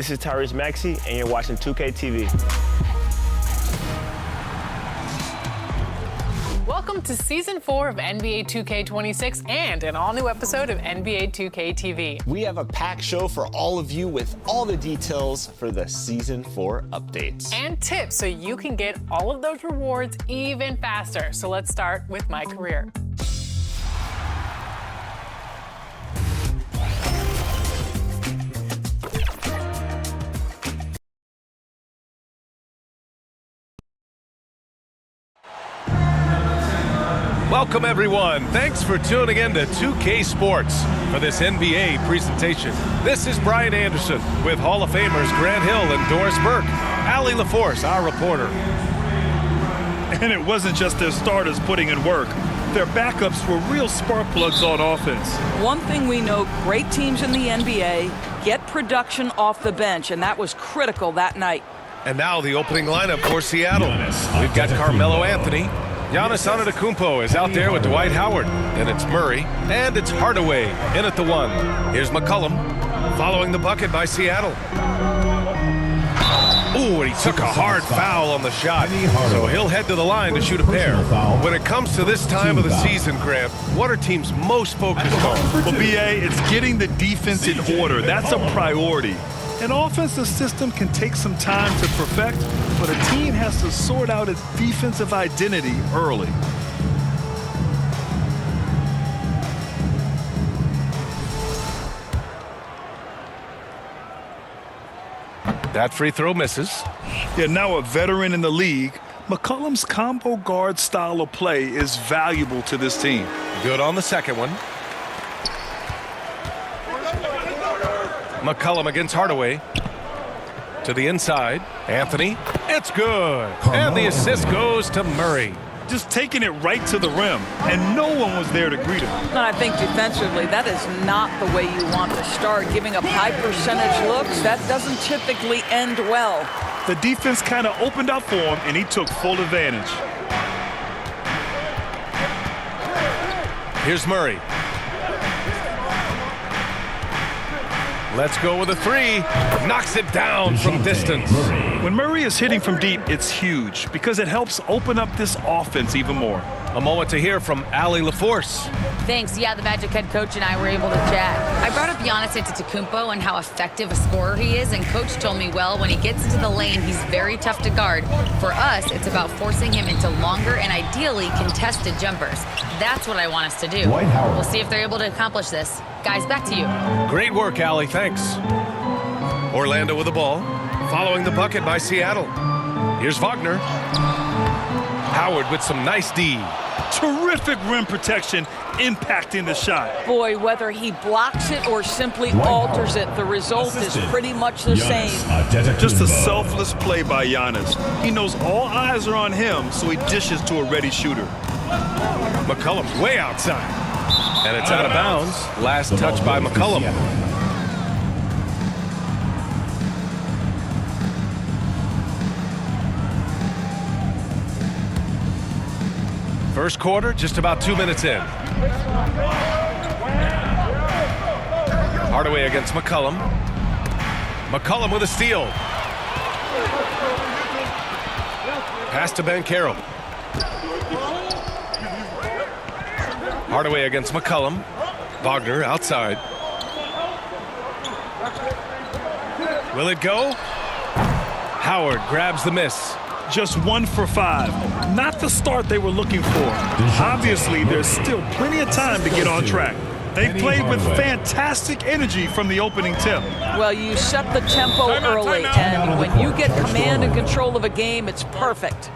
This is Tyrese Maxey, and you're watching 2K TV. Welcome to Season 4 of NBA 2K26 and an all-new episode of NBA 2K TV. We have a packed show for all of you with all the details for the Season 4 updates. And tips so you can get all of those rewards even faster. So let's start with my career. Welcome, everyone. Thanks for tuning in to 2K Sports for this NBA presentation. This is Brian Anderson with Hall of Famers Grant Hill and Doris Burke. Allie LaForce, our reporter. And it wasn't just their starters putting in work. Their backups were real spark plugs on offense. One thing we know, great teams in the NBA get production off the bench, and that was critical that night. And now the opening lineup for Seattle. We've got Carmelo Anthony. Giannis Antetokounmpo is out there with Dwight Howard. Then it's Murray. And it's Hardaway in at the 1. Here's McCollum following the bucket by Seattle. Ooh, and he took a hard foul on the shot. So he'll head to the line to shoot a pair. When it comes to this time of the season, Grant, what are teams most focused on? Well, B.A., it's getting the defense in order. That's a priority. An offensive system can take some time to perfect, but a team has to sort out its defensive identity early. That free throw misses. Yeah, now a veteran in the league, McCollum's combo guard style of play is valuable to this team. Good on the second one. McCollum against Hardaway. To the inside. Anthony. It's good. And the assist goes to Murray. Just taking it right to the rim, and no one was there to greet him. And I think defensively, that is not the way you want to start. Giving up high percentage looks, that doesn't typically end well. The defense kind of opened up for him, and he took full advantage. Here's Murray. Let's go with a 3. Knocks it down from distance. When Murray is hitting from deep, it's huge because it helps open up this offense even more. A moment to hear from Allie LaForce. Thanks. Yeah, the Magic head coach and I were able to chat. I brought up Giannis Antetokounmpo and how effective a scorer he is, and coach told me, well, when he gets into the lane, he's very tough to guard. For us, it's about forcing him into longer and ideally contested jumpers. That's what I want us to do. We'll see if they're able to accomplish this. Guys, back to you. Great work, Allie. Thanks. Orlando with the ball. Following the bucket by Seattle. Here's Wagner. Howard with some nice D. Terrific rim protection, impacting the shot. Boy, whether he blocks it or simply alters it, the result is pretty much the same. Just a selfless play by Giannis. He knows all eyes are on him, so he dishes to a ready shooter. McCollum's way outside. And it's out of bounds. Last touch by McCollum. First quarter, just about 2 minutes in. Hardaway against McCollum. McCollum with a steal. Pass to Banchero. Hardaway against McCollum. Wagner outside. Will it go? Howard grabs the miss. Just 1 for 5. Not the start they were looking for. Obviously, there's still plenty of time to get on track. They played with fantastic energy from the opening tip. Well, you set the tempo early, and when you get command and control of a game, it's perfect.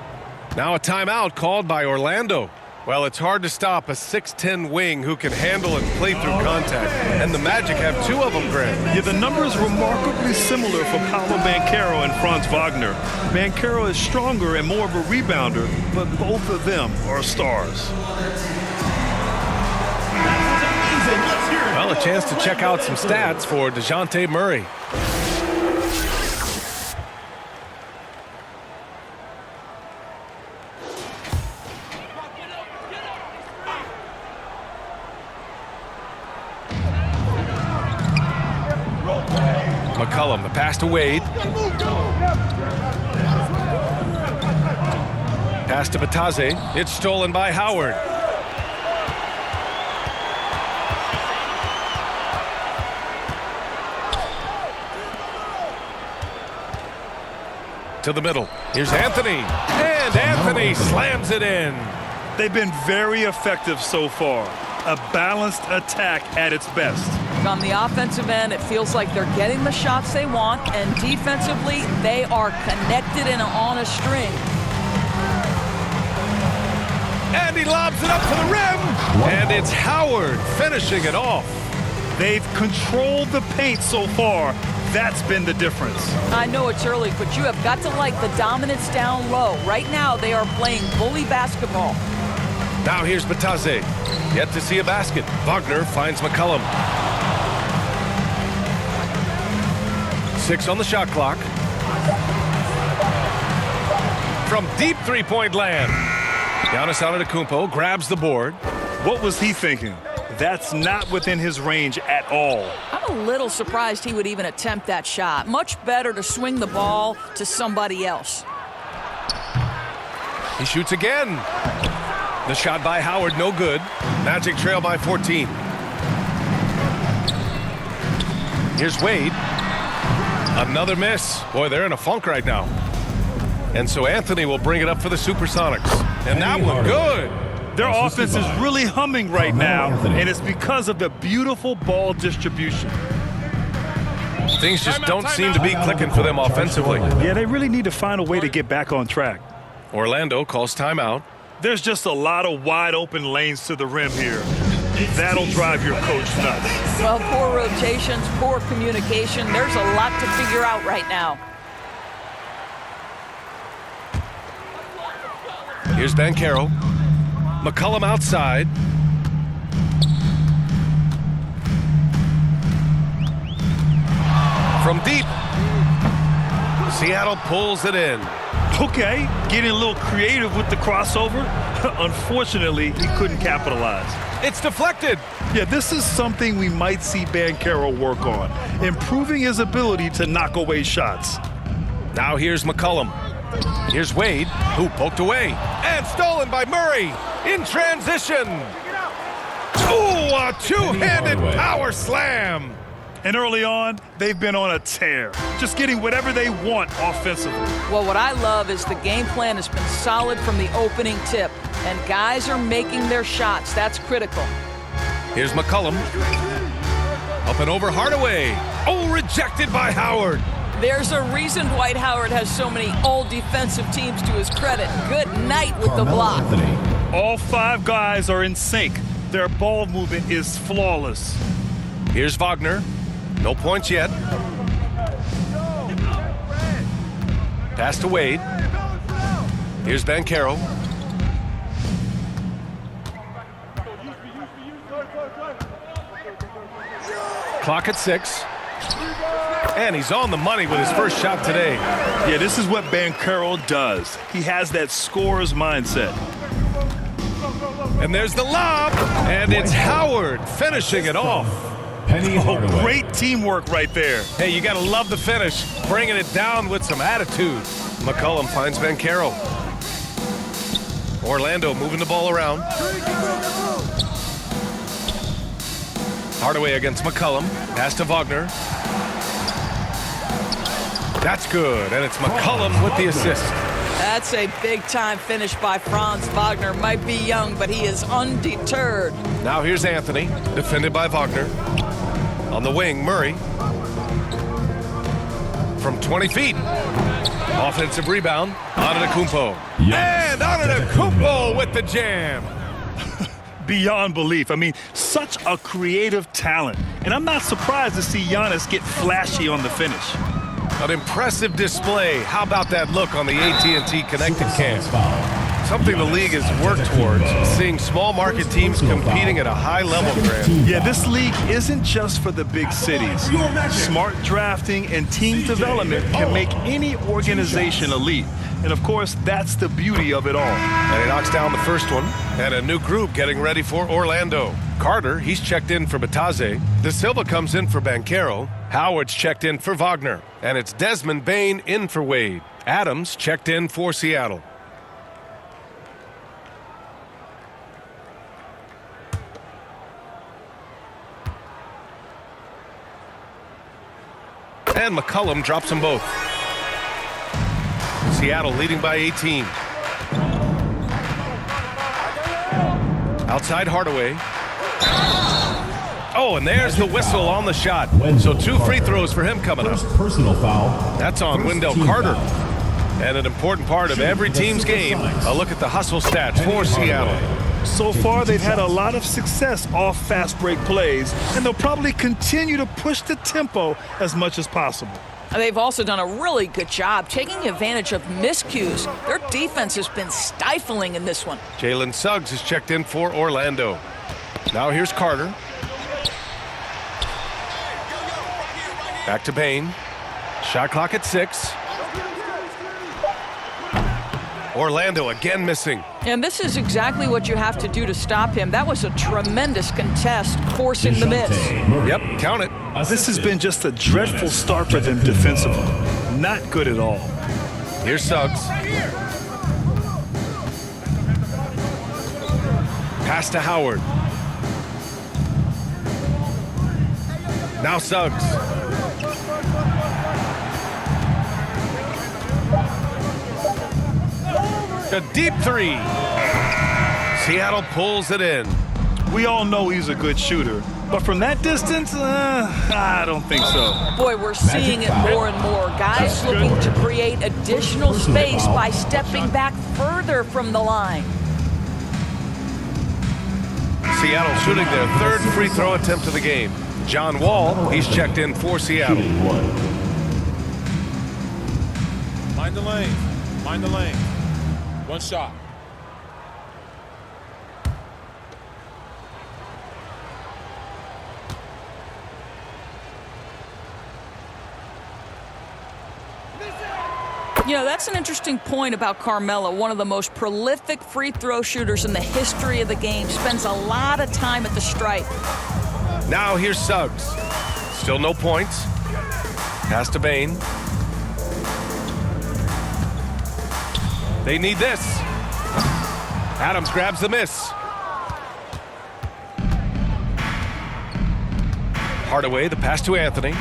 Now a timeout called by Orlando. Well, it's hard to stop a 6'10" wing who can handle and play through contact. And the Magic have 2 of them, Grant. Yeah, the numbers remarkably similar for Paolo Banchero and Franz Wagner. Banchero is stronger and more of a rebounder, but both of them are stars. Well, a chance to check out some stats for DeJounte Murray. McCollum, the pass to Wade. Pass to Bataze. It's stolen by Howard. To the middle. Here's Anthony. And Anthony slams it in. They've been very effective so far. A balanced attack at its best. On the offensive end, it feels like they're getting the shots they want, and defensively, they are connected and on a string. And he lobs it up to the rim. And it's Howard finishing it off. They've controlled the paint so far. That's been the difference. I know it's early, but you have got to like the dominance down low. Right now, they are playing bully basketball. Now here's Bataze. Yet to see a basket. Wagner finds McCollum. 6 on the shot clock. From deep three-point land. Giannis Antetokounmpo grabs the board. What was he thinking? That's not within his range at all. I'm a little surprised he would even attempt that shot. Much better to swing the ball to somebody else. He shoots again. The shot by Howard, no good. Magic trail by 14. Here's Wade. Another miss. Boy, they're in a funk right now. And so Anthony will bring it up for the SuperSonics. And that one good. Their offense is really humming right now, and it's because of the beautiful ball distribution. Things just don't seem to be clicking for them offensively. Yeah, they really need to find a way to get back on track. Orlando calls timeout. There's just a lot of wide open lanes to the rim here. That'll drive your coach nuts. Well, poor rotations, poor communication. There's a lot to figure out right now. Here's Banchero. McCollum outside. From deep. Seattle pulls it in. Okay, getting a little creative with the crossover. Unfortunately, he couldn't capitalize. It's deflected. Yeah, this is something we might see Banchero work on, improving his ability to knock away shots. Now here's McCollum. Here's Wade, who poked away. And stolen by Murray in transition. Ooh, a two-handed power slam. And early on, they've been on a tear, just getting whatever they want offensively. Well, what I love is the game plan has been solid from the opening tip, and guys are making their shots. That's critical. Here's McCollum. Up and over Hardaway. Oh, rejected by Howard. There's a reason Dwight Howard has so many all-defensive teams to his credit. Good night with the block. All 5 guys are in sync. Their ball movement is flawless. Here's Wagner. No points yet. Pass to Wade. Here's Banchero. Clock at 6. And he's on the money with his first shot today. Yeah, this is what Banchero does. He has that scorer's mindset. And there's the lob. And it's Howard finishing it off. Oh, great teamwork right there. Hey, you got to love the finish. Bringing it down with some attitude. McCollum finds Banchero. Orlando moving the ball around. Hardaway against McCollum. Pass to Wagner. That's good, and it's McCollum with the assist. That's a big-time finish by Franz Wagner. Might be young, but he is undeterred. Now here's Anthony, defended by Wagner. On the wing, Murray. From 20 feet. Offensive rebound, Antetokounmpo. Yes. And Antetokounmpo with the jam. Beyond belief. I mean, such a creative talent. And I'm not surprised to see Giannis get flashy on the finish. An impressive display. How about that look on the AT&T connected cam? Something the league has worked towards, seeing small market teams competing at a high level, Grant. Yeah, this league isn't just for the big cities. Smart drafting and team development can make any organization elite. And of course, that's the beauty of it all. And he knocks down the first one. And a new group getting ready for Orlando. Carter, he's checked in for Bataze. De Silva comes in for Banchero. Howard's checked in for Wagner. And it's Desmond Bain in for Wade. Adams checked in for Seattle. And McCullum drops them both. Seattle leading by 18. Outside Hardaway. Oh, and there's the whistle on the shot. So 2 free throws for him coming up. Personal foul. That's on Wendell Carter. And an important part of every team's game, a look at the hustle stats for Seattle. So far, they've had a lot of success off fast break plays, and they'll probably continue to push the tempo as much as possible. They've also done a really good job taking advantage of miscues. Their defense has been stifling in this one. Jalen Suggs is checked in for Orlando. Now here's Carter. Back to Bain. Shot clock at 6. Orlando again missing. And this is exactly what you have to do to stop him. That was a tremendous contest, forcing the miss. Yep, count it. This has been just a dreadful start for them defensively. Not good at all. Here's Suggs. Pass to Howard. Now Suggs. A deep 3. Seattle pulls it in. We all know he's a good shooter, but from that distance, I don't think so. Boy, we're seeing it more and more. Guys looking to create additional space by stepping back further from the line. Seattle shooting their 3rd free throw attempt of the game. John Wall, he's checked in for Seattle. Mind the lane. Mind the lane. One shot. You know, that's an interesting point about Carmelo, one of the most prolific free throw shooters in the history of the game. Spends a lot of time at the stripe. Now here's Suggs. Still no points. Pass to Bain. They need this. Adams grabs the miss. Hardaway, the pass to Anthony.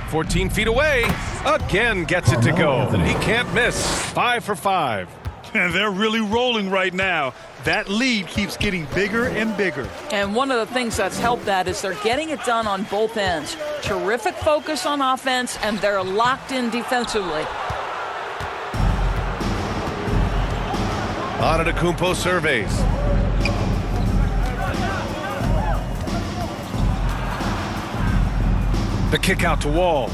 14 feet away. Again gets it to go. He can't miss. 5 for 5. And they're really rolling right now. That lead keeps getting bigger and bigger. And one of the things that's helped that is they're getting it done on both ends. Terrific focus on offense, and they're locked in defensively. Antetokounmpo surveys. The kick out to Wall.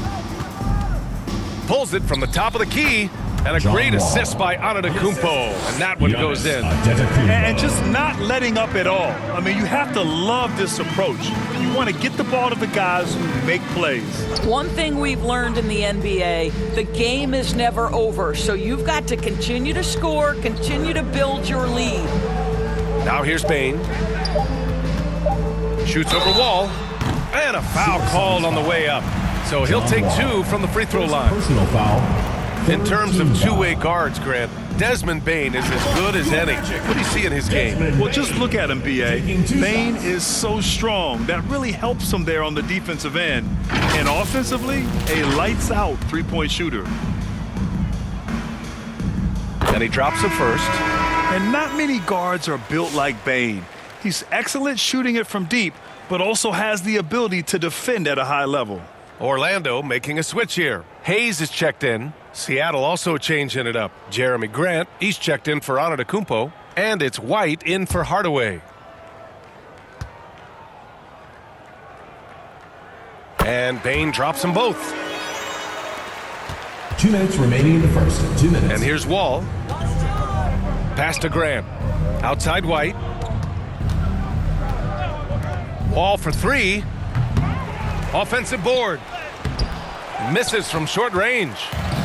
Pulls it from the top of the key. And a great assist by Antetokounmpo. And that one goes in. And just not letting up at all. I mean, you have to love this approach. You want to get the ball to the guys who make plays. One thing we've learned in the NBA, the game is never over. So you've got to continue to score, continue to build your lead. Now here's Bain. Shoots over Wall. And a foul called on the way up. So he'll take 2 from the free throw line. Personal foul. In terms of two-way guards, Grant, Desmond Bain is as good as any. What do you see in his game? Well, just look at him, B.A. Bain is so strong. That really helps him there on the defensive end. And offensively, a lights-out three-point shooter. And he drops it first. And not many guards are built like Bain. He's excellent shooting it from deep, but also has the ability to defend at a high level. Orlando making a switch here. Hayes is checked in. Seattle also changing it up. Jeremy Grant, he's checked in for Antetokounmpo. And it's White in for Hardaway. And Bain drops them both. 2 minutes remaining in the first. 2 minutes. And here's Wall. Pass to Grant. Outside White. Wall for 3. Offensive board. Misses from short range.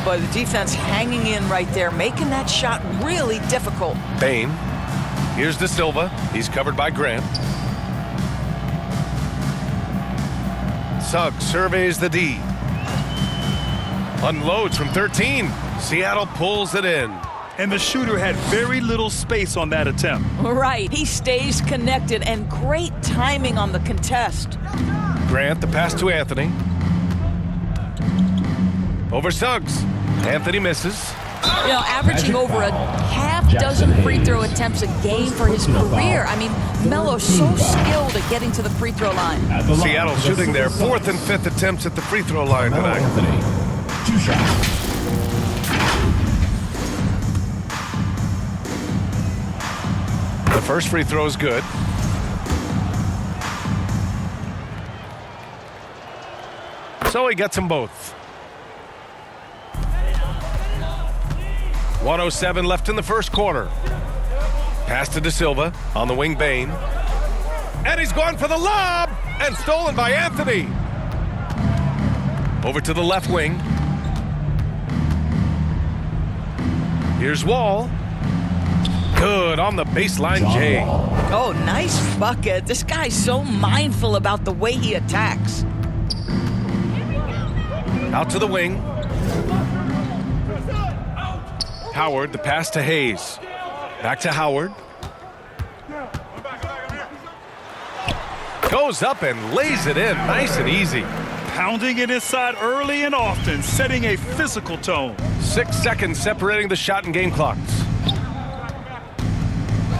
But the defense hanging in right there, making that shot really difficult. Bain. Here's De Silva. He's covered by Grant. Suggs surveys the D. Unloads from 13. Seattle pulls it in. And the shooter had very little space on that attempt. Right. He stays connected and great timing on the contest. Grant, the pass to Anthony. Over Suggs. Anthony misses. You know, averaging over a half dozen free throw attempts a game for his career. I mean, Melo's so skilled at getting to the free throw line. Seattle shooting their 4th and 5th attempts at the free throw line tonight. Anthony, 2 shots. The first free throw is good. So he gets them both. 1:07 left in the first quarter. Pass to De Silva on the wing, Bain. And he's going for the lob! And stolen by Anthony. Over to the left wing. Here's Wall. Good on the baseline, Jay. Oh, nice bucket. This guy's so mindful about the way he attacks. Out to the wing. Howard, the pass to Hayes. Back to Howard. Goes up and lays it in, nice and easy. Pounding it inside early and often, setting a physical tone. 6 seconds separating the shot and game clocks.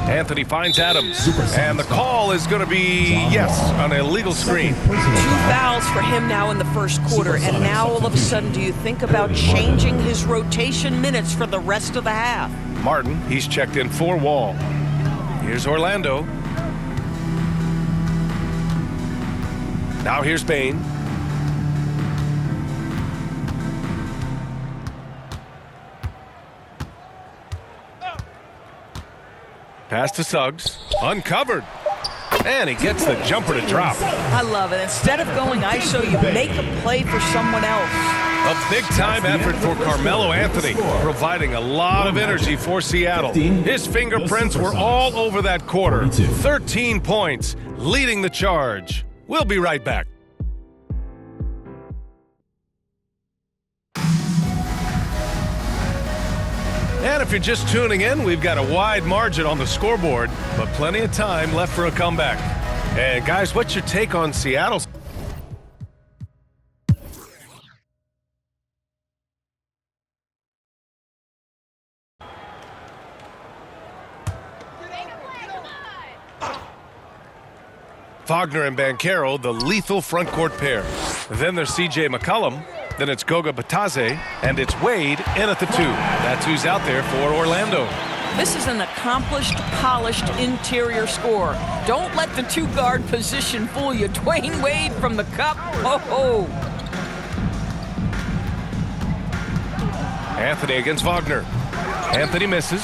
Anthony finds Adams. And the call is going to be, yes, an illegal screen. 2 fouls for him now in the first quarter, and now all of a sudden do you think about changing his rotation minutes for the rest of the half? Martin, he's checked in for Wall. Here's Orlando. Now here's Bain. Pass to Suggs. Uncovered. And he gets the jumper to drop. I love it. Instead of going ISO, you make a play for someone else. A big-time effort for Carmelo Anthony, providing a lot of energy for Seattle. His fingerprints were all over that quarter. 13 points, leading the charge. We'll be right back. And if you're just tuning in, we've got a wide margin on the scoreboard, but plenty of time left for a comeback. And guys, what's your take on Seattle's? Wagner and Banchero, the lethal front court pair. Then there's C.J. McCollum. Then it's Goga Batadze, and it's Wade in at the 2. That's who's out there for Orlando. This is an accomplished, polished interior scorer. Don't let the 2-guard position fool you. Dwayne Wade from the cup. Oh-ho. Anthony against Wagner. Anthony misses.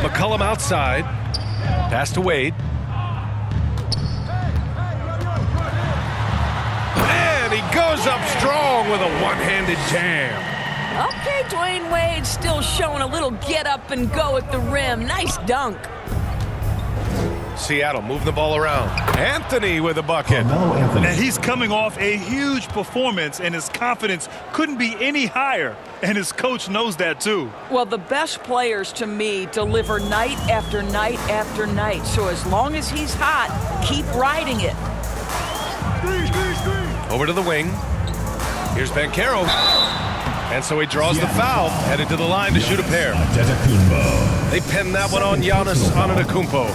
McCollum outside. Pass to Wade. And he goes up strong with a one-handed jam. Okay, Dwayne Wade still showing a little get up and go at the rim. Nice dunk. Seattle moving the ball around. Anthony with a bucket. And he's coming off a huge performance, and his confidence couldn't be any higher. And his coach knows that too. Well, the best players to me deliver night after night after night. So as long as he's hot, keep riding it. Over to the wing. Here's Banchero. And so he draws the foul, headed to the line to shoot a pair. They pin that one on Giannis Antetokounmpo.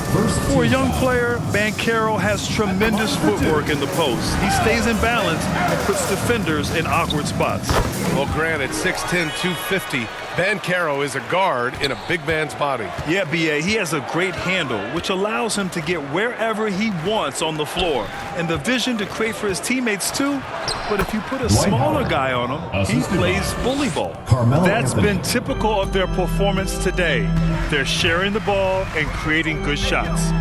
For a young player, Banchero has tremendous footwork in the post. He stays in balance and puts defenders in awkward spots. Well, granted, 6'10", 250, Banchero is a guard in a big man's body. Yeah, B.A., he has a great handle, which allows him to get wherever he wants on the floor. And the vision to create for his teammates, too. But if you put a smaller guy on him, he plays bully ball. That's been typical of their performance today. They're sharing the ball and creating good shots.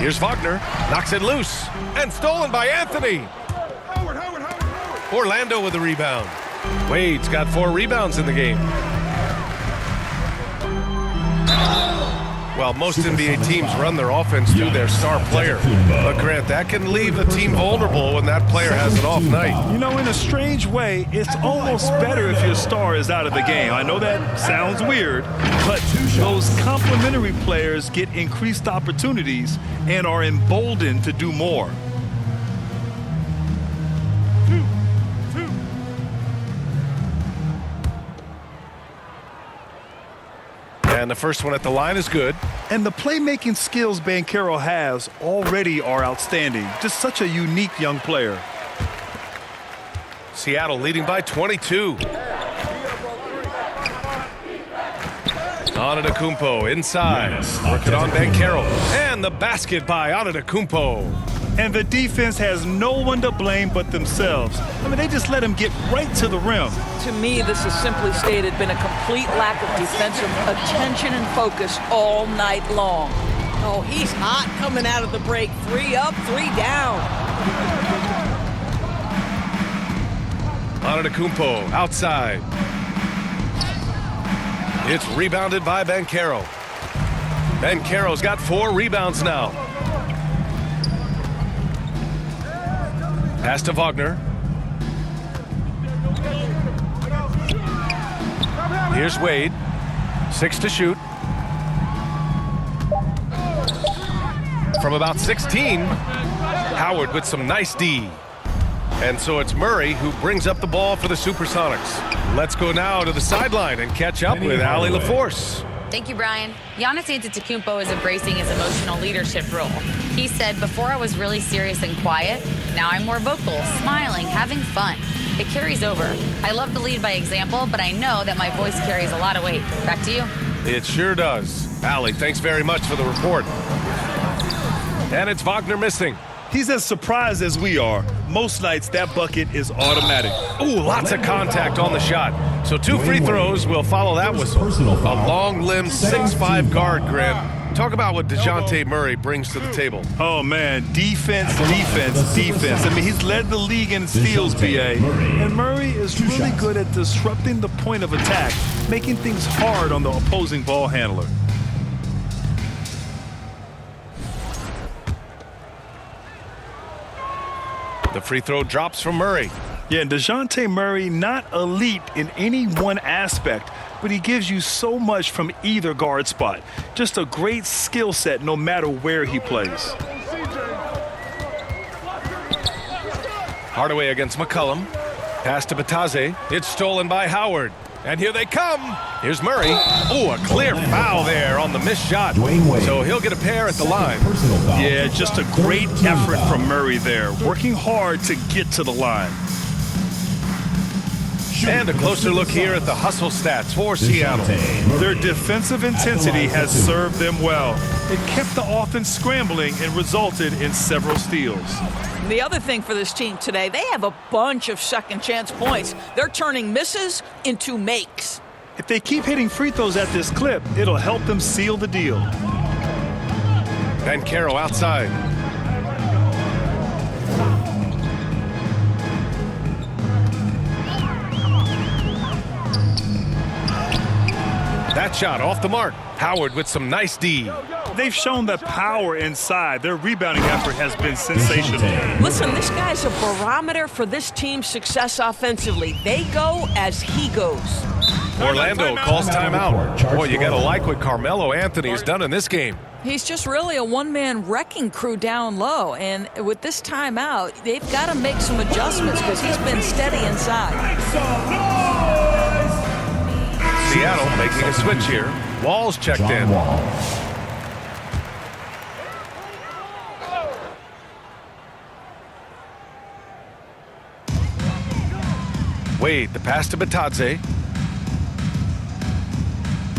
Here's Wagner, knocks it loose, and stolen by Anthony. Orlando with the rebound. Wade's got 4 rebounds in the game. Well, most NBA teams run their offense through their star player. But Grant, that can leave the team vulnerable when that player has an off night. You know, in a strange way, it's almost better if your star is out of the game. I know that sounds weird, but those complementary players get increased opportunities and are emboldened to do more. And the first one at the line is good. And the playmaking skills Banchero has already are outstanding. Just such a unique young player. Seattle leading by 22. Antetokounmpo inside. Working on Banchero. And the basket by Antetokounmpo. And the defense has no one to blame but themselves. I mean, they just let him get right to the rim. To me, this has simply stated been a complete lack of defensive attention and focus all night long. Oh, he's hot coming out of the break. 3 up, 3 down. Antetokounmpo outside. It's rebounded by Banchero. Banchero's got 4 rebounds now. Pass to Wagner. Here's Wade. 6 to shoot. From about 16, Howard with some nice D. And so it's Murray who brings up the ball for the SuperSonics. Let's go now to the sideline and catch up with Allie LaForce. Thank you, Brian. Giannis Antetokounmpo is embracing his emotional leadership role. He said, before I was really serious and quiet, now I'm more vocal, smiling, having fun. It carries over. I love to lead by example, but I know that my voice carries a lot of weight. Back to you. It sure does. Allie, thanks very much for the report. And it's Wagner missing. He's as surprised as we are. Most nights, that bucket is automatic. Ooh, lots of contact on the shot. So 2 free throws will follow that whistle. A long-limbed 6'5" guard, Grant. Talk about what DeJounte Murray brings to the table. Oh, man, defense. I mean, he's led the league in steals, BA. And Murray is really good at disrupting the point of attack, making things hard on the opposing ball handler. The free throw drops from Murray. Yeah, and DeJounte Murray, not elite in any one aspect, but he gives you so much from either guard spot. Just a great skill set no matter where he plays. Hardaway against McCollum. Pass to Batadze. It's stolen by Howard. And here they come. Here's Murray. Oh, a clear foul there on the missed shot. So he'll get a pair at the line. Yeah, just a great effort from Murray there. Working hard to get to the line. And a closer look here at the hustle stats for Seattle. Their defensive intensity has served them well. It kept the offense scrambling and resulted in several steals. The other thing for this team today, they have a bunch of second chance points. They're turning misses into makes. If they keep hitting free throws at this clip, it'll help them seal the deal. Banchero outside. That shot off the mark. Howard with some nice D. They've shown the power inside. Their rebounding effort has been sensational. Listen, this guy's a barometer for this team's success offensively. They go as he goes. Orlando calls timeout. Boy, you got to like what Carmelo Anthony has done in this game. He's just really a one-man wrecking crew down low. And with this timeout, they've got to make some adjustments because he's been steady inside. Seattle making a switch here. Wall's checked in. Wade, the pass to Batadze.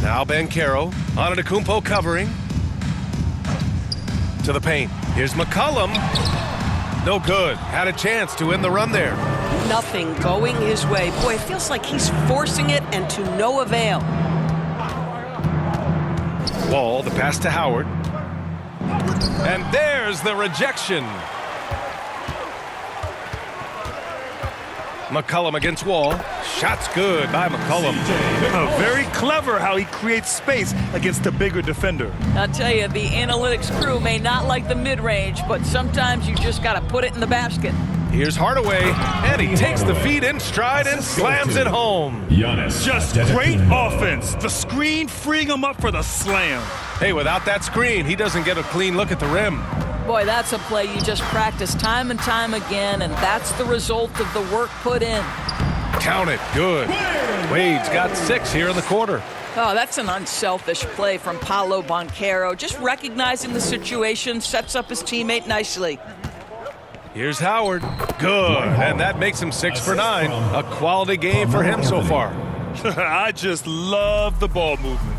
Now Banchero. Antetokounmpo covering. To the paint. Here's McCollum. No good. Had a chance to win the run there. Nothing going his way. Boy, it feels like he's forcing it and to no avail. Wall, the pass to Howard. And there's the rejection. McCollum against Wall. Shot's good by McCollum. Very clever how he creates space against the bigger defender. I'll tell you, the analytics crew may not like the mid-range, but sometimes you just got to put it in the basket. Here's Hardaway, and he takes the feed in stride and slams it home. Just great offense. The screen freeing him up for the slam. Hey, without that screen, he doesn't get a clean look at the rim. Boy, that's a play you just practice time and time again, and that's the result of the work put in. Count it, good. Wade's got 6 here in the quarter. Oh, that's an unselfish play from Paolo Banchero. Just recognizing the situation, sets up his teammate nicely. Here's Howard, good, and that makes him 6 for 9. A quality game for him so far. I just love the ball movement.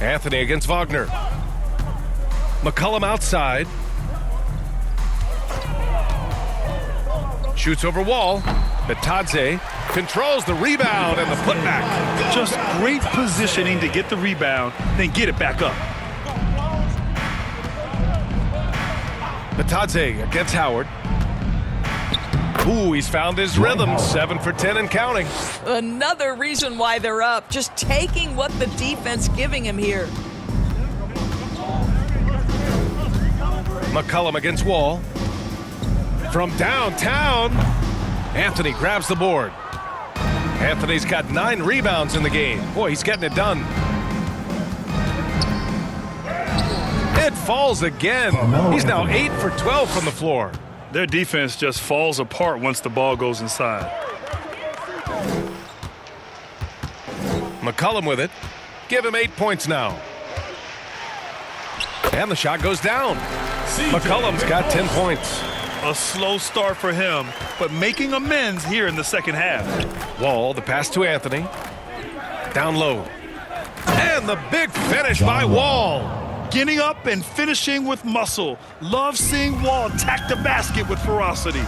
Anthony against Wagner. McCollum outside. Shoots over Wall. Bitadze controls the rebound and the putback. Just great positioning to get the rebound, then get it back up. Bitadze against Howard. Ooh, he's found his rhythm. 7 for 10 and counting. Another reason why they're up, just taking what the defense giving him here. McCollum against Wall. From downtown, Anthony grabs the board. Anthony's got 9 rebounds in the game. Boy, he's getting it done. It falls again. He's now 8 for 12 from the floor. Their defense just falls apart once the ball goes inside. McCollum with it. Give him 8 points now. And the shot goes down. McCollum's got 10 points. A slow start for him, but making amends here in the second half. Wall, the pass to Anthony. Down low. And the big finish by Wall. Getting up and finishing with muscle. Love seeing Wall attack the basket with ferocity.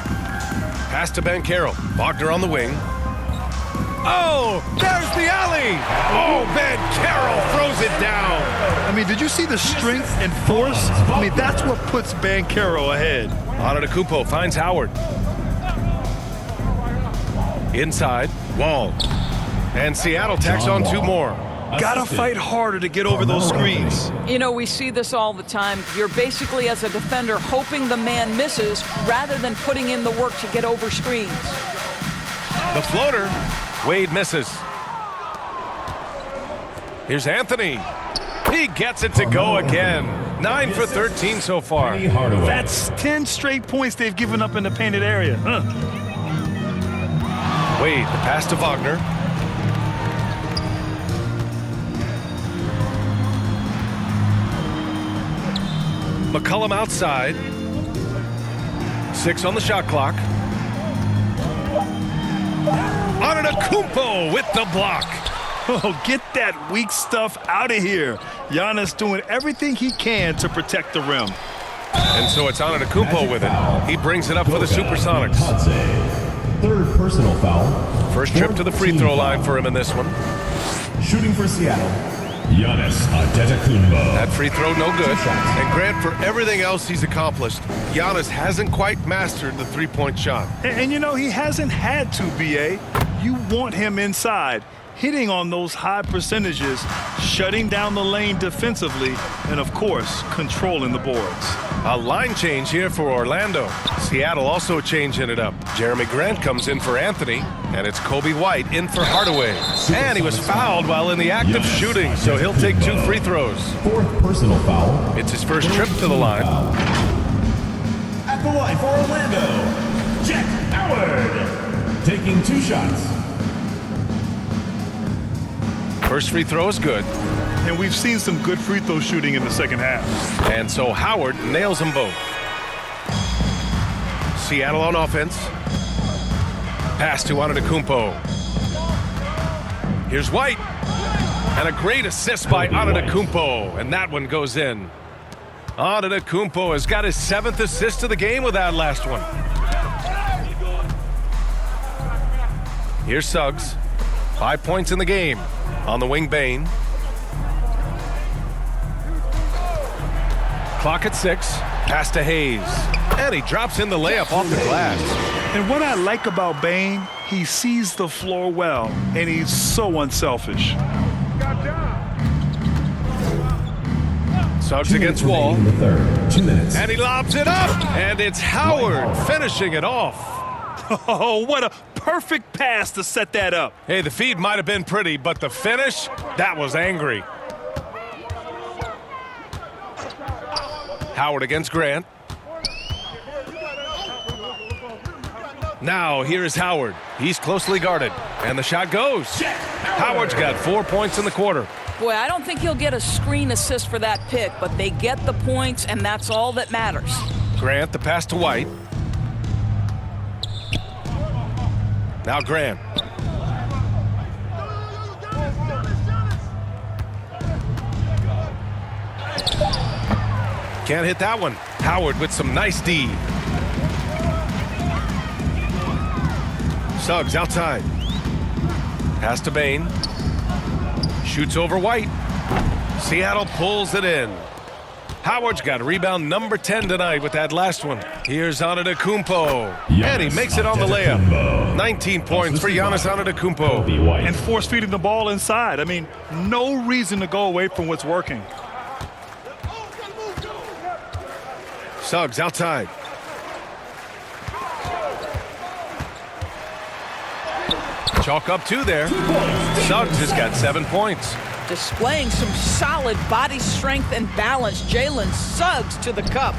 Pass to Banchero. Wagner on the wing. Oh, there's the alley. Oh, Banchero throws it down. I mean, did you see the strength and force? I mean, that's what puts Banchero ahead. Antetokounmpo finds Howard. Inside, Wall. And Seattle tacks on 2 more. Gotta fight harder to get over those screens. You know, we see this all the time. You're basically, as a defender, hoping the man misses rather than putting in the work to get over screens. The floater. Wade misses. Here's Anthony. He gets it to go again. 9 for 13 so far. That's 10 straight points they've given up in the painted area. Wade, the pass to Wagner. McCollum outside. 6 on the shot clock. Antetokounmpo with the block. Oh, get that weak stuff out of here. Giannis doing everything he can to protect the rim. And so it's Antetokounmpo with it. He brings it up for the SuperSonics. 3rd personal foul. First trip to the free throw line for him in this one. Shooting for Seattle, Giannis Antetokounmpo. That free throw no good. And Grant, for everything else he's accomplished, Giannis hasn't quite mastered the 3-point shot. And you know, he hasn't had to, B.A. You want him inside, hitting on those high percentages, shutting down the lane defensively, and of course, controlling the boards. A line change here for Orlando. Seattle also changing it up. Jeremy Grant comes in for Anthony, and it's Kobe White in for Hardaway. And he was fouled while in the act of shooting, so he'll take 2 free throws. 4th personal foul. It's his first trip to the line. At the line for Orlando, Jack Howard. Taking 2 shots. First free throw is good. And we've seen some good free throw shooting in the second half. And so Howard nails them both. Seattle on offense. Pass to Antetokounmpo. Here's White. And a great assist by Antetokounmpo. And that one goes in. Antetokounmpo has got his 7th assist of the game with that last one. Here's Suggs. 5 points in the game. On the wing, Bain. Clock at 6. Pass to Hayes. And he drops in the layup off the glass. And what I like about Bain, he sees the floor well, and he's so unselfish. Suggs against Wall. 2 minutes. And he lobs it up. And it's Howard finishing it off. Oh, what a perfect pass to set that up. Hey, the feed might have been pretty, but the finish, that was angry. Howard against Grant. Now here's Howard. He's closely guarded. And the shot goes. Howard's got 4 points in the quarter. Boy, I don't think he'll get a screen assist for that pick, but they get the points, and that's all that matters. Grant, the pass to White. Now Grant. Can't hit that one. Howard with some nice D. Suggs outside. Pass to Bain. Shoots over White. Seattle pulls it in. Howard's got rebound number 10 tonight with that last one. Here's Antetokounmpo. And he makes it on the layup. 19 points for Giannis Antetokounmpo. And force feeding the ball inside. I mean, no reason to go away from what's working. Suggs outside. Chalk up 2 there. Suggs has got 7 points. Displaying some solid body strength and balance, Jalen Suggs to the cup.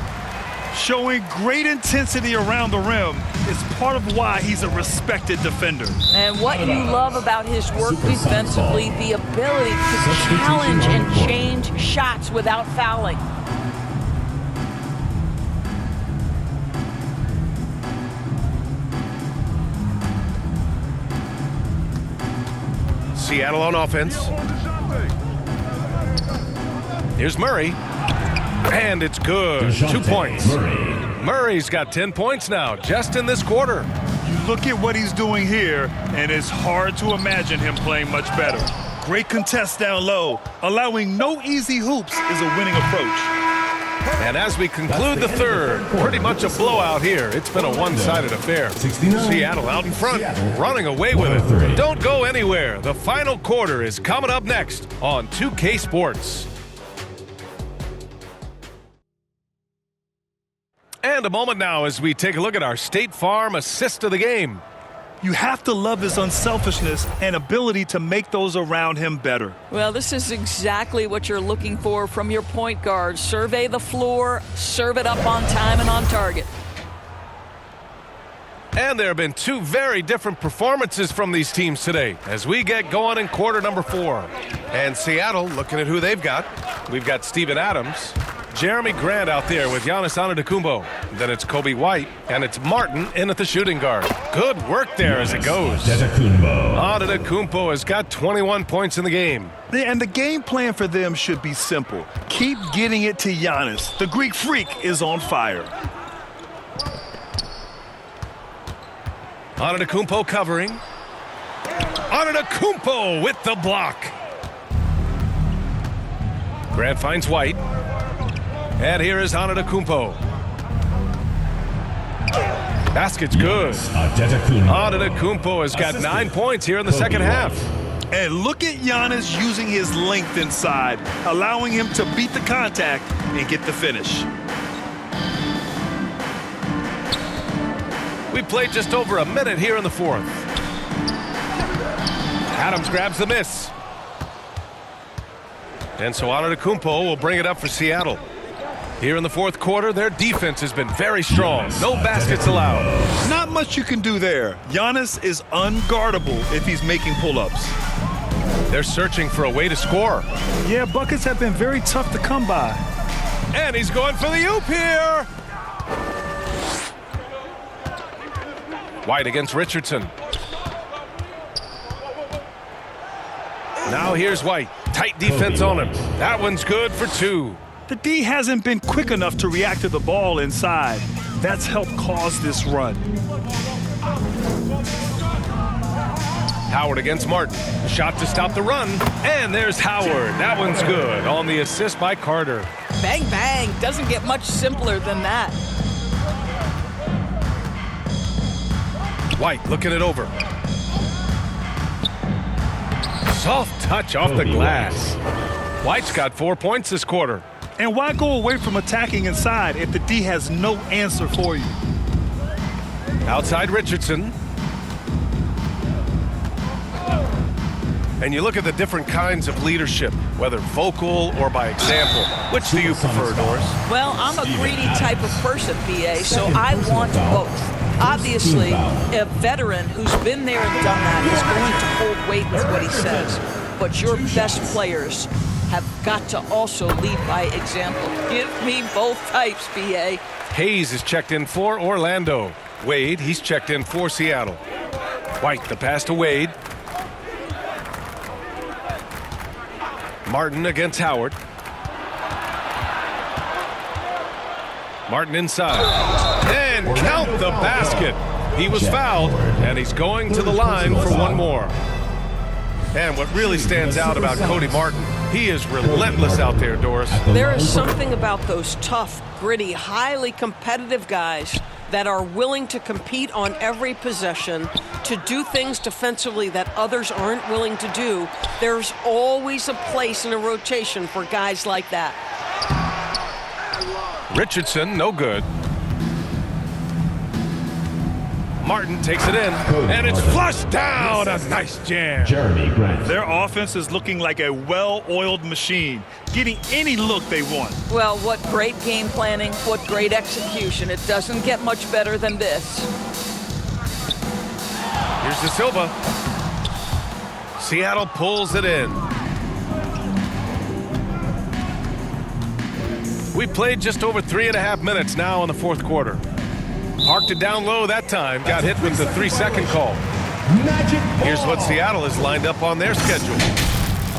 Showing great intensity around the rim is part of why he's a respected defender. And what you love about his work defensively, the ability to challenge and change shots without fouling. Seattle on offense. Here's Murray. And it's good. 2 points. Murray's got 10 points now, just in this quarter. You look at what he's doing here, and it's hard to imagine him playing much better. Great contest down low. Allowing no easy hoops is a winning approach. And as we conclude the third, pretty much a blowout here. It's been a one-sided affair. Seattle out in front, running away with it. Don't go anywhere. The final quarter is coming up next on 2K Sports. And a moment now as we take a look at our State Farm assist of the game. You have to love his unselfishness and ability to make those around him better. Well, this is exactly what you're looking for from your point guard. Survey the floor, serve it up on time and on target. And there have been 2 very different performances from these teams today as we get going in quarter number 4. And Seattle, looking at who they've got, we've got Steven Adams, Jeremy Grant out there with Giannis Antetokounmpo. Then it's Kobe White, and it's Martin in at the shooting guard. Good work there as it goes. Antetokounmpo has got 21 points in the game. And the game plan for them should be simple. Keep getting it to Giannis. The Greek freak is on fire. Antetokounmpo covering. Antetokounmpo with the block. Grant finds White. And here is Antetokounmpo. Basket's good. Antetokounmpo has got 9 points here in the second half. And look at Giannis using his length inside, allowing him to beat the contact and get the finish. We played just over a minute here in the fourth. Adams grabs the miss. And so Antetokounmpo will bring it up for Seattle. Here in the fourth quarter, their defense has been very strong. No baskets allowed. Not much you can do there. Giannis is unguardable if he's making pull-ups. They're searching for a way to score. Yeah, buckets have been very tough to come by. And he's going for the oop here. White against Richardson. Now here's White. Tight defense on him. That one's good for 2. The D hasn't been quick enough to react to the ball inside. That's helped cause this run. Howard against Martin. Shot to stop the run. And there's Howard. That one's good on the assist by Carter. Bang, bang. Doesn't get much simpler than that. White looking it over. Soft touch off the glass. White's got 4 points this quarter. And why go away from attacking inside if the D has no answer for you? Outside Richardson. And you look at the different kinds of leadership, whether vocal or by example. Which do you prefer, Doris? Well, I'm a greedy type of person, BA, so I want both. Obviously, a veteran who's been there and done that is going to hold weight with what he says. But your best players have got to also lead by example. Give me both types, BA. Hayes is checked in for Orlando. Wade, he's checked in for Seattle. White, the pass to Wade. Martin against Howard. Martin inside. And count the basket. He was fouled, and he's going to the line for one more. And what really stands out about Cody Martin, he is relentless out there, Doris. There is something about those tough, gritty, highly competitive guys that are willing to compete on every possession, to do things defensively that others aren't willing to do. There's always a place in a rotation for guys like that. Richardson, no good. Martin takes it in, and it's flushed down. A nice jam. Their offense is looking like a well-oiled machine, getting any look they want. Well, what great game planning, what great execution. It doesn't get much better than this. Here's De Silva. Seattle pulls it in. We played just over 3.5 minutes now in the fourth quarter. Parked it down low that time. Got hit with the 3-second call. Here's what Seattle is lined up on their schedule.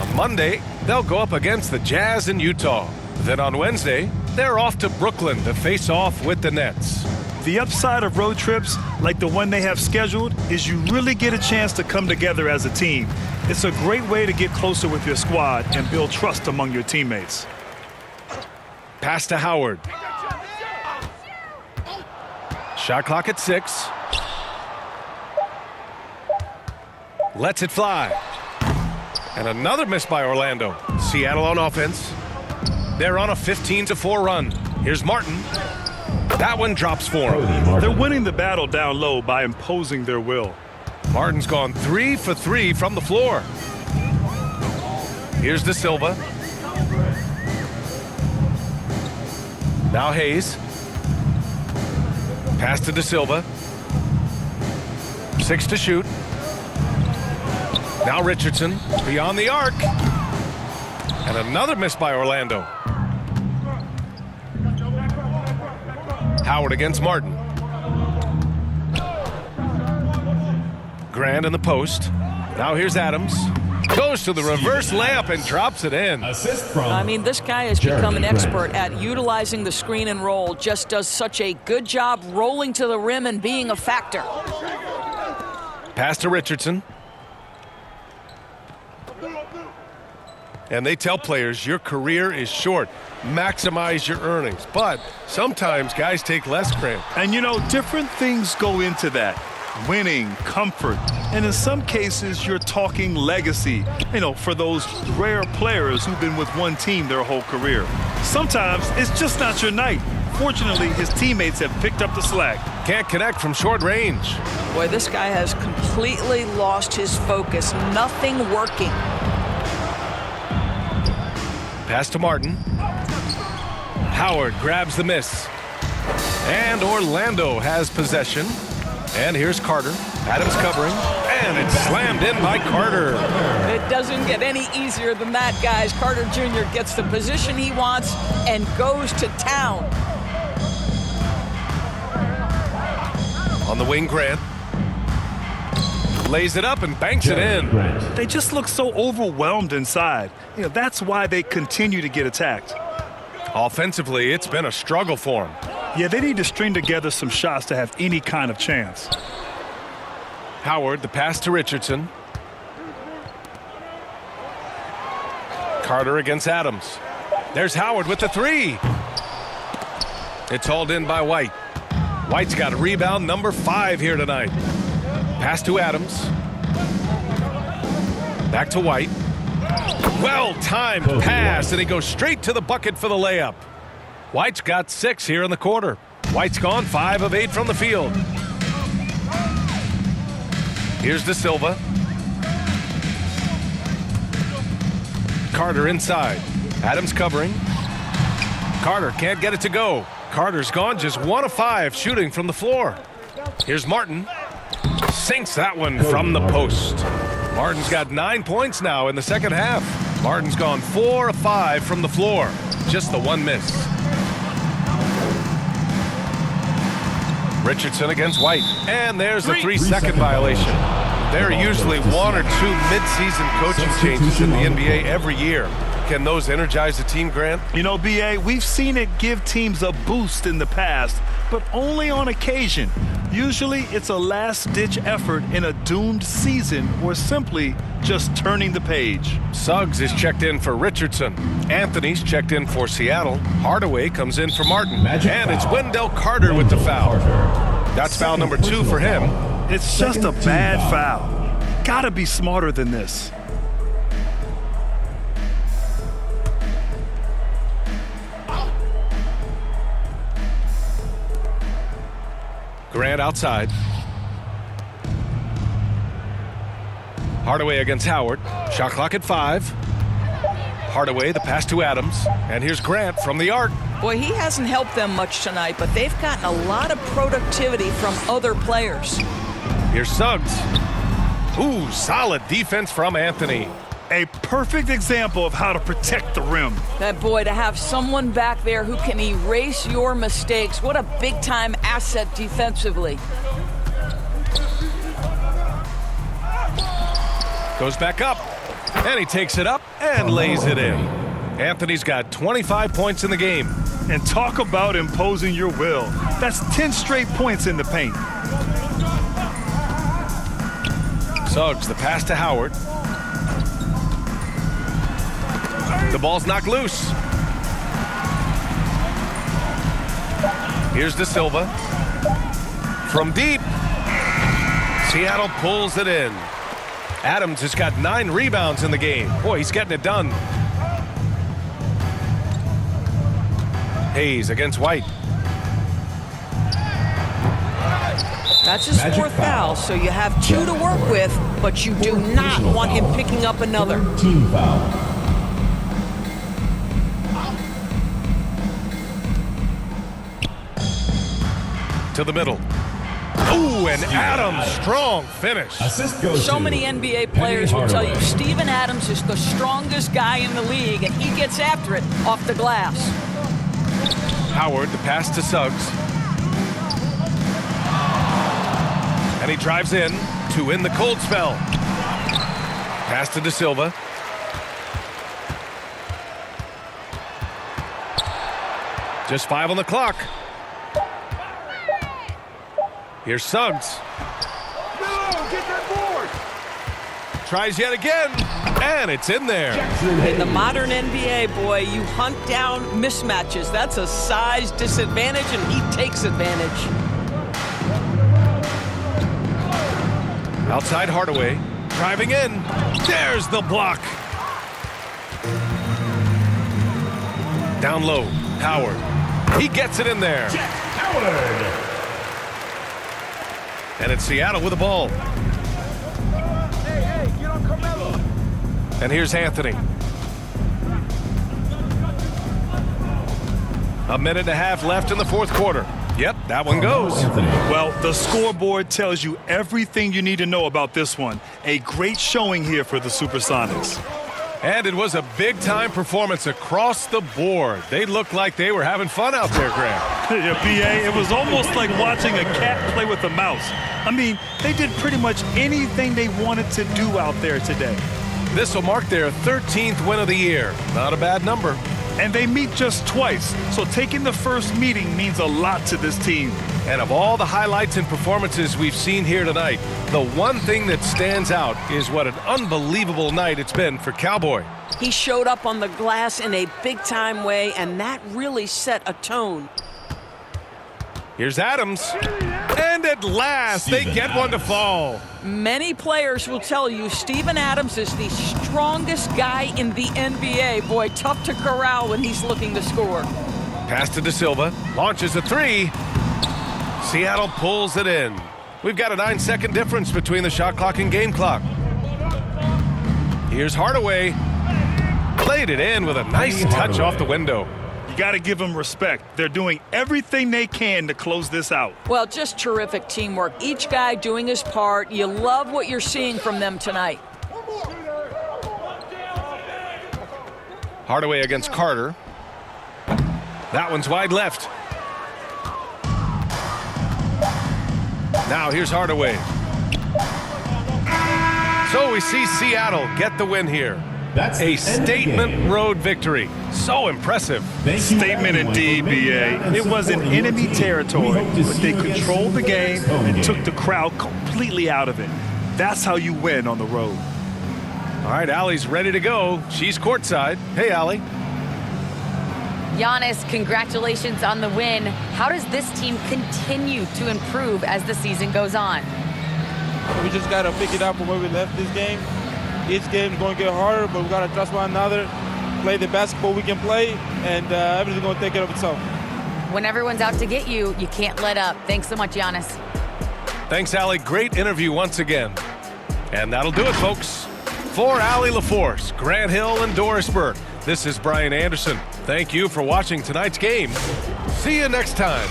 On Monday, they'll go up against the Jazz in Utah. Then on Wednesday, they're off to Brooklyn to face off with the Nets. The upside of road trips, like the one they have scheduled, is you really get a chance to come together as a team. It's a great way to get closer with your squad and build trust among your teammates. Pass to Howard. Shot clock at 6. Lets it fly. And another miss by Orlando. Seattle on offense. They're on a 15-4 run. Here's Martin. That one drops for him. They're winning the battle down low by imposing their will. Martin's gone 3 for 3 from the floor. Here's De Silva. Now Hayes. Pass to De Silva. 6 to shoot. Now Richardson beyond the arc. And another miss by Orlando. Howard against Martin. Grant in the post. Now here's Adams. Goes to the reverse layup and drops it in. I mean, this guy has become an expert at utilizing the screen and roll. Just does such a good job rolling to the rim and being a factor. Pass to Richardson. And they tell players your career is short. Maximize your earnings. But sometimes guys take less credit. And you know, different things go into that. Winning, comfort, and in some cases you're talking legacy, you know, for those rare players who've been with one team their whole career. Sometimes it's just not your night. Fortunately, his teammates have picked up the slack. Can't connect from short range. Boy, this guy has completely lost his focus. Nothing working. Pass to Martin. Howard grabs the miss. And Orlando has possession. And here's Carter. Adams covering. And it's slammed in by Carter. It doesn't get any easier than that, guys. Carter Jr. gets the position he wants and goes to town. On the wing, Grant. Lays it up and banks it in. They just look so overwhelmed inside. You know, that's why they continue to get attacked. Offensively, it's been a struggle for them. Yeah, they need to string together some shots to have any kind of chance. Howard, the pass to Richardson. Carter against Adams. There's Howard with the 3. It's hauled in by White. White's got a rebound number 5 here tonight. Pass to Adams. Back to White. Well-timed pass, and he goes straight to the bucket for the layup. White's got 6 here in the quarter. White's gone 5 of 8 from the field. Here's De Silva. Carter inside. Adams covering. Carter can't get it to go. Carter's gone just 1 of 5 shooting from the floor. Here's Martin. Sinks that one from the post. Martin's got 9 points now in the second half. Martin's gone 4 of 5 from the floor. Just the 1 miss. Richardson against White. And there's the 3-second violation. There are usually 1 or 2 mid-season coaching changes in the NBA every year. Can those energize the team, Grant? You know, B.A., we've seen it give teams a boost in the past, but only on occasion. Usually it's a last-ditch effort in a doomed season or simply just turning the page. Suggs is checked in for Richardson. Anthony's checked in for Seattle. Hardaway comes in for Martin. And it's Wendell Carter with the foul. That's foul number 2 for him. It's just a bad foul. Gotta be smarter than this. Grant outside. Hardaway against Howard. Shot clock at 5. Hardaway, the pass to Adams. And here's Grant from the arc. Boy, he hasn't helped them much tonight, but they've gotten a lot of productivity from other players. Here's Suggs. Ooh, solid defense from Anthony. A perfect example of how to protect the rim. That boy, to have someone back there who can erase your mistakes, what a big-time asset defensively. Goes back up, and he takes it up and lays it in. Anthony's got 25 points in the game. And talk about imposing your will. That's 10 straight points in the paint. Suggs, the pass to Howard. The ball's knocked loose. Here's De Silva. From deep. Seattle pulls it in. Adams has got 9 rebounds in the game. Boy, he's getting it done. Hayes against White. That's his 4th foul, so you have 2 to work with, but you do not want him picking up another. Team foul. To the middle. Ooh, and Adams, strong finish. So many NBA players will tell you Steven Adams is the strongest guy in the league, and he gets after it off the glass. Howard, the pass to Suggs. And he drives in to win the cold spell. Pass to De Silva. Just 5 on the clock. Here's Suggs. Get that board. Tries yet again, and it's in there. In the modern NBA, boy, you hunt down mismatches. That's a size disadvantage, and he takes advantage. Outside Hardaway, driving in. There's the block. Down low, Howard. He gets it in there. Howard. And it's Seattle with the ball. Hey, get on Carmelo. And here's Anthony. A minute and a half left in the 4th quarter. Yep, that one goes. Well, the scoreboard tells you everything you need to know about this one. A great showing here for the SuperSonics. And it was a big-time performance across the board. They looked like they were having fun out there, Graham. Yeah, B.A., it was almost like watching a cat play with a mouse. I mean, they did pretty much anything they wanted to do out there today. This will mark their 13th win of the year. Not a bad number. And they meet just twice, so taking the first meeting means a lot to this team. And of all the highlights and performances we've seen here tonight, the one thing that stands out is what an unbelievable night it's been for Cowboy. He showed up on the glass in a big-time way, and that really set a tone. Here's Adams. And at last, they get one to fall. Many players will tell you Steven Adams is the strongest guy in the NBA. Boy, tough to corral when he's looking to score. Pass to De Silva, launches a three. Seattle pulls it in. We've got a 9-second difference between the shot clock and game clock. Here's Hardaway. Played it in with a nice touch off the window. You got to give them respect. They're doing everything they can to close this out. Well, just terrific teamwork. Each guy doing his part. You love what you're seeing from them tonight. Hardaway against Carter. That one's wide left. Now here's Hardaway. So we see Seattle get the win here. That's a statement road victory. So impressive. Statement indeed, BA. It was in enemy territory, but they controlled the game and took the crowd completely out of it. That's how you win on the road. All right, Allie's ready to go. She's courtside. Hey, Allie. Giannis, congratulations on the win. How does this team continue to improve as the season goes on? We just got to pick it up from where we left this game. Each game is going to get harder, but we got to trust one another, play the basketball we can play, and everything's going to take care of itself. When everyone's out to get you, you can't let up. Thanks so much, Giannis. Thanks, Allie. Great interview once again. And that'll do it, folks. For Allie LaForce, Grant Hill, and Doris Burke, this is Brian Anderson. Thank you for watching tonight's game. See you next time.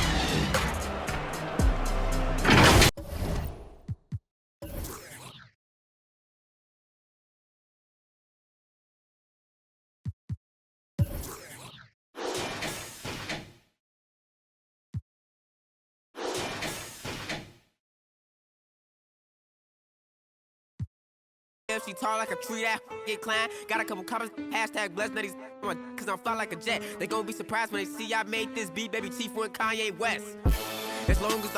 She tall like a tree that get climbed. Got a couple comments, hashtag blessed nutties, cause I'm fly like a jet. They gon' be surprised when they see I made this beat, baby Chief and Kanye West. As long as the